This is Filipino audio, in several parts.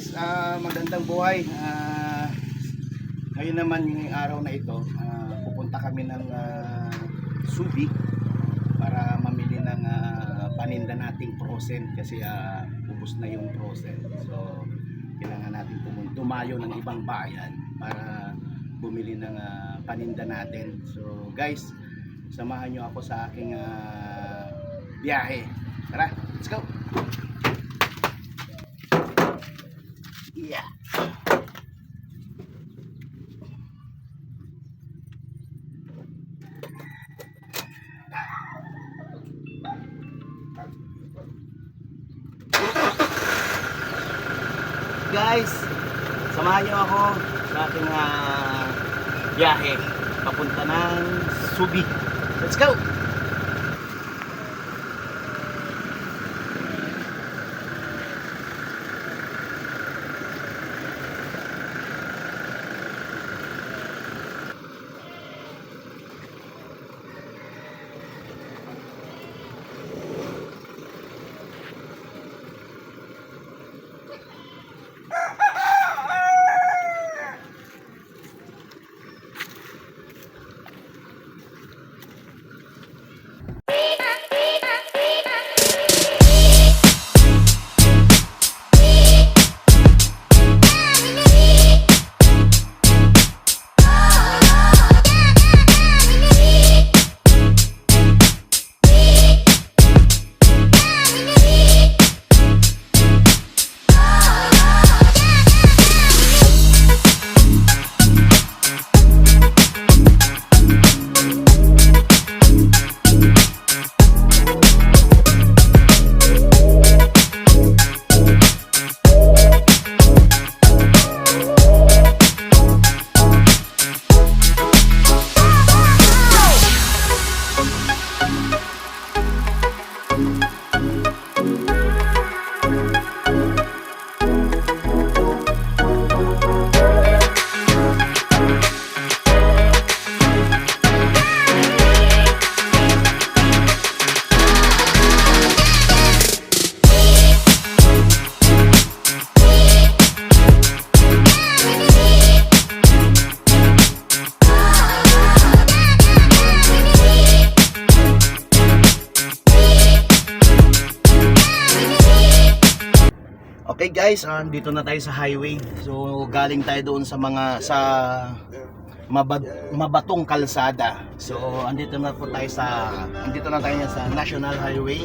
guys, magandang buhay. Ngayon naman yung araw na ito, pupunta kami ng Subic para mamili ng paninda nating frozen kasi ubos na yung frozen. So kailangan natin dumayo ng ibang bayan para bumili ng paninda natin. So guys, samahan nyo ako sa aking biyahe. Tara, let's go! Yeah. Guys, samahan niyo ako sa aking biyahe papunta ng Subic. Let's go! Okay guys, dito na tayo sa highway. So galing tayo doon sa mabatong kalsada. So andito na tayo sa National Highway,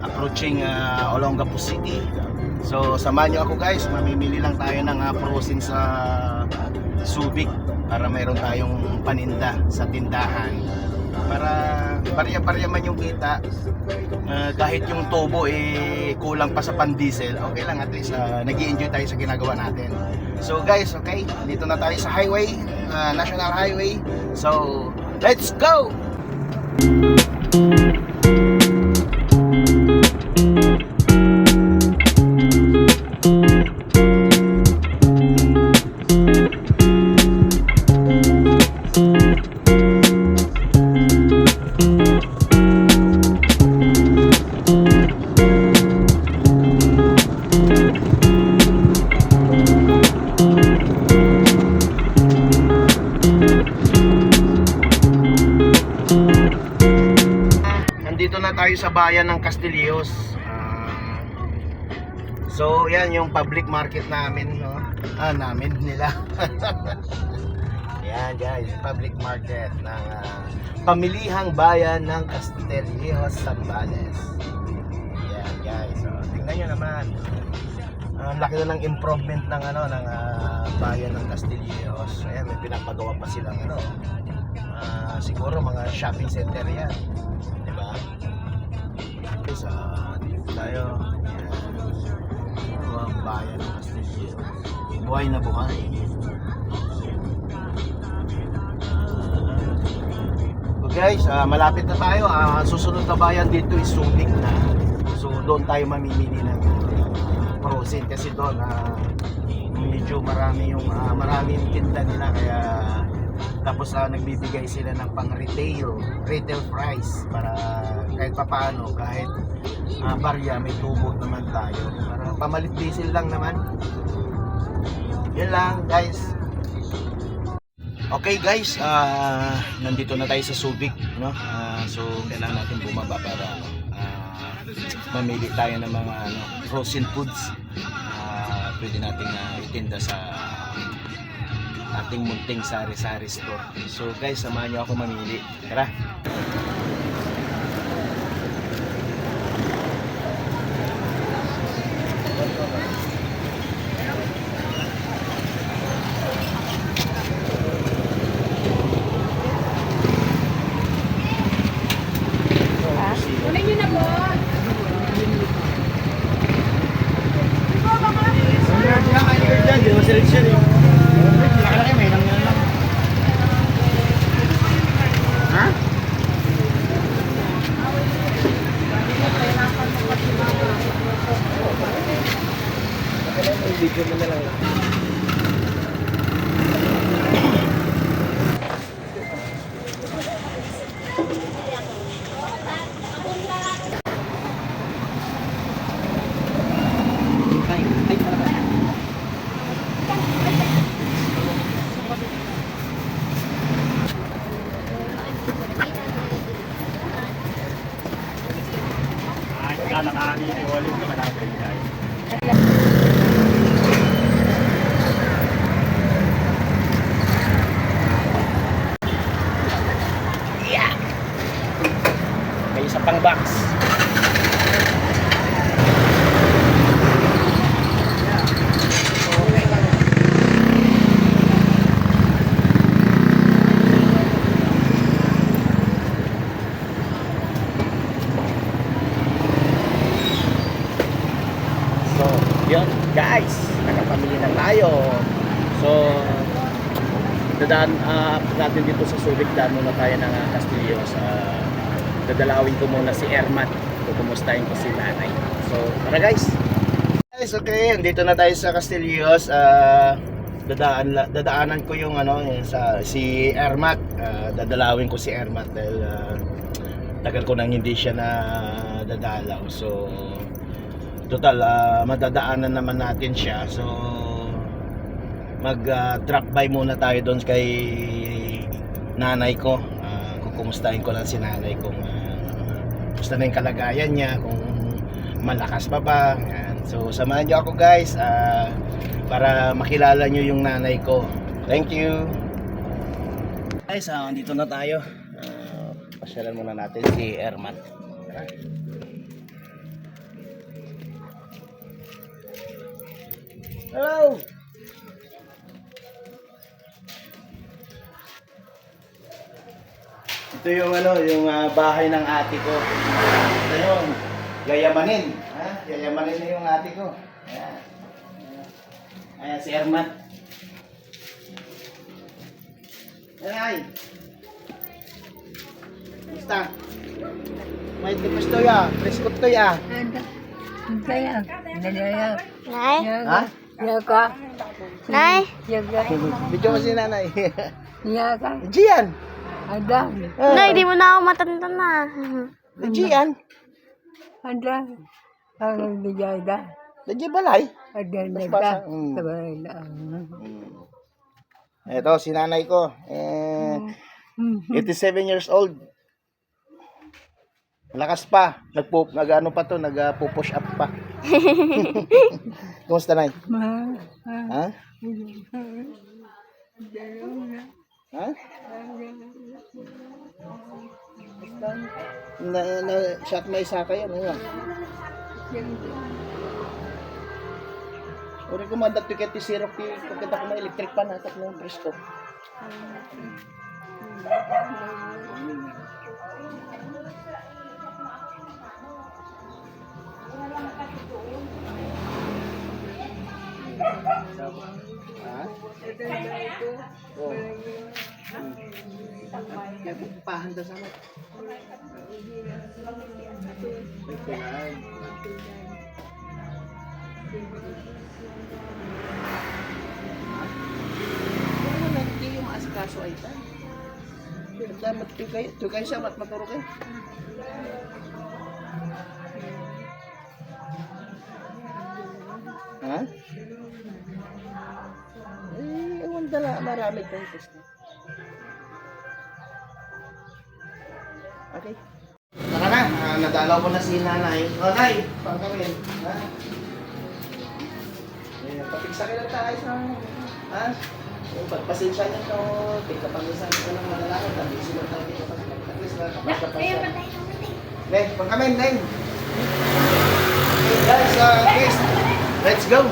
approaching Olongapo City. So samahan niyo ako guys, mamimili lang tayo ng frozen sa Subic para mayroon tayong paninda sa tindahan. Para parya-parya man yung kita, kahit yung tubo kulang pa sa pan-diesel, okay lang, at least nag-i-enjoy tayo sa ginagawa natin. So guys, okay, dito na tayo sa highway, National Highway. So let's go! Tayo sa bayan ng Castillejos. So yan yung public market namin, no? Nila. Yan guys, public market ng pamilihang bayan ng Castillejos, Zambales. Yan guys, so tingnan nyo naman, laki na ng improvement ng ng bayan ng Castillejos. Ayan, may pinapagawa pa silang siguro mga shopping center yan, di ba? Sa dito tayo, ang bayan ng Castillejos, buhay na buhay. So guys, malapit na tayo. Susunod na bayan dito is Subic na. So doon tayo mamimili ng frozen kasi doon medyo marami yung tinda nila, kaya tapos nagbibigay sila ng pang retail price para kahit papaano, kahit barya, may tubo naman tayo. Para pamalit diesel lang naman. Yan lang guys. Okay guys, nandito na tayo sa Subic, no? So kailangan natin bumaba para mamili tayo ng mga frozen foods. Pwede nating itinda sa ating munting sari-sari store. So guys, samahan niyo ako mamili. Tara. Video mo na lang. May isa pang box. So, yun guys, nakapamili na tayo. So, dadaan natin dito sa Subic, daan muna tayo ng Castillos. Dadalawin ko muna si Ermat, kukumustahin ko si nanay. So tara guys. Guys, okay, andito na tayo sa Castillos. Dadaanan ko yung si Ermat. Dadalawin ko si Ermat dahil tagal ko nang hindi siya na dadalaw. So total madadaanan naman natin siya. So mag drop by muna tayo doon kay nanay ko. Kukumustahin ko lang si nanay kung gusto na yung kalagayan niya, kung malakas pa ba. Yan. So samahan niyo ako guys para makilala niyo yung nanay ko. Thank you guys. Andito na tayo. Pasyalan muna natin si Ermat. Tara. Hello. Ito yung yung bahay ng ate ko. Ito yung yayamanin. Yayamanin na yung ate ko. Ayan. Ayan si Ermat. Ay. Basta. May tipis to ya. Preskot to ya. Kaya, nanay. Nay? Ha? Yaka. Nay? Yaka. Video mo si nanay. Yaka. Gian. Ada. Nay, di mo na ako matanda na. Gian. Ada. Ang bijada. Gian balay. Ada Mas nada. basa. Sabay na. Ito si nanay ko. 87 years old. Lakas pa. Nagpo-push up pa. Kumusta nay? Ha? Ha? Shot may isa kayo. Ano? Uri ko mandat tiket ti sirok ti pagkita ko may electric pan natak ng presko. Ha? Oh. Ya pahan ta sama. Nanti yung asikaso ay ta. Dapat tu kayo siya maturo kayo. Ha? Ewan dala, marami tayong test na. Okay. Tara na, nadalaw ko na si nanay. O, nay, pangkawin. Ha? Papiksa ka lang tayo sa... Ha? Pagpasensya niyo ito, tigkapangisan ko ng malalakot. At least sila tayo tigkapangisan. At least nakapagpapasya. Nen, pangkamin, Nen. Okay, guys, guys, let's go.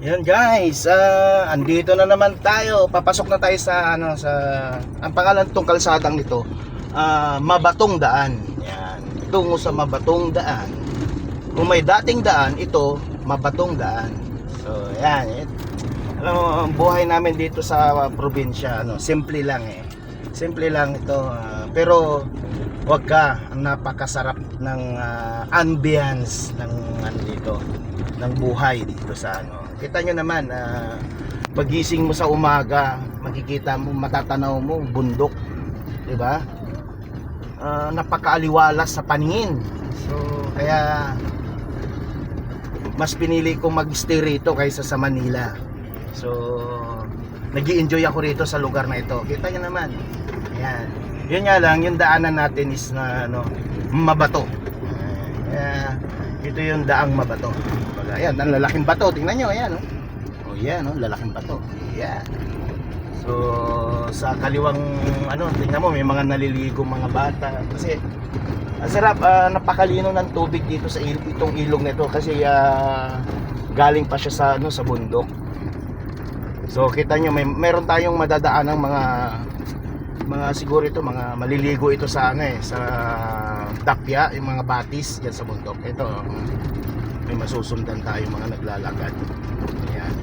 Yan guys, andito na naman tayo. Papasok na tayo sa ang pangalan tong kalsadang nito, Mabatong Daan. Yan, tungo sa Mabatong Daan. Kung may dating daan, ito Mabatong Daan. So, yan. Alam mo, ang buhay namin dito sa probinsya, simple lang eh. Simple lang ito, pero wag ka, napakasarap ng ambience ng dito, ng buhay dito sa Kita nyo naman, pagising mo sa umaga, makikita mo, matatanaw mo bundok, 'di ba? Napakaaliwalas sa paningin. So kaya mas pinili kong mag-stay rito kaysa sa Manila. So nag-i-enjoy ako rito sa lugar na ito. Kita nyo naman. Ayan. Yun nga lang, yung daanan natin is na mabato. Kaya ito yung daang mabato. Ayan, ang lalaking bato. Tingnan nyo, ayan. Oh, yan, lalaking bato. Ayan. So, sa kaliwang, tingnan mo, may mga naliligo mga bata. Kasi, ang sarap, napakalino ng tubig dito sa itong ilog nito. Kasi, galing pa siya sa bundok. So, kita nyo, meron tayong madadaan ng mga siguro ito, mga maliligo ito sa sa tapya, yung mga batis yan sa bundok. Ito, may masusundan tayo mga naglalakad. Ayan.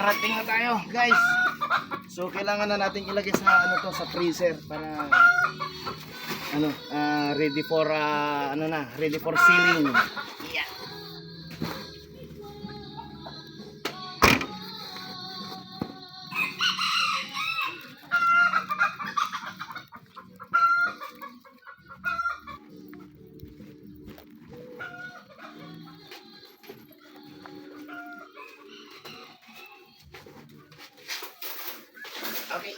nakarating na tayo, guys. So kailangan na natin ilagay sa sa freezer para ready for ready for sealing. Yeah. Okay.